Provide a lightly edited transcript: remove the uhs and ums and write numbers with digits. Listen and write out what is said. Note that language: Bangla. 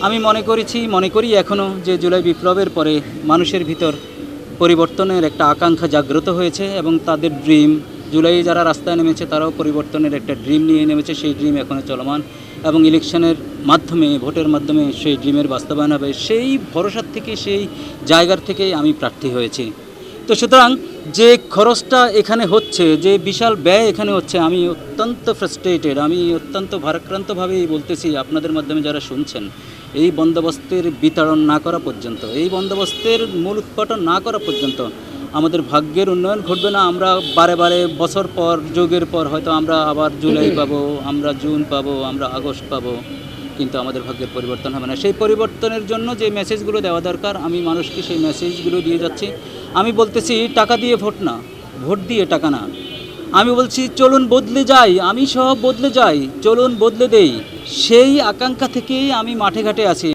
আমি মনে করি এখনও যে জুলাই বিপ্লবের পরে মানুষের ভিতর পরিবর্তনের একটা আকাঙ্ক্ষা জাগ্রত হয়েছে এবং তাদের ড্রিম, জুলাই যারা রাস্তায় নেমেছে তারাও পরিবর্তনের একটা ড্রিম নিয়ে নেমেছে। সেই ড্রিম এখনও চলমান এবং ইলেকশনের মাধ্যমে, ভোটের মাধ্যমে সেই ড্রিমের বাস্তবায়ন হবে। সেই ভরসার থেকে, সেই জায়গার থেকেই আমি প্রার্থী হয়েছি। তো সুতরাং যে খরচটা এখানে হচ্ছে, যে বিশাল ব্যয় এখানে হচ্ছে, আমি অত্যন্ত ফ্রাস্ট্রেটেড, আমি অত্যন্ত ভারাক্রান্তভাবেই বলতেছি আপনাদের মাধ্যমে যারা শুনছেন। এই বন্দোবস্তের বিতরণ না করা পর্যন্ত, এই বন্দোবস্তের মূল উৎপাটন না করা পর্যন্ত আমাদের ভাগ্যের উন্নয়ন ঘটবে না। আমরা বারে বারে বছর পর, যুগের পর হয়তো আমরা আবার জুলাই পাবো, আমরা জুন পাবো, আমরা আগস্ট পাবো, কিন্তু আমাদের ভাগ্যের পরিবর্তন হবে না। সেই পরিবর্তনের জন্য যে মেসেজগুলো দেওয়া দরকার, আমি মানুষকে সেই মেসেজগুলো দিয়ে যাচ্ছি। আমি বলতেছি টাকা দিয়ে ভোট না, ভোট দিয়ে টাকা না। আমি বলছি চলুন বদলে যাই, আমি সব বদলে যাই, চলুন বদলে দেই। সেই আকাঙ্ক্ষা থেকেই আমি মাঠে ঘাটে আছি।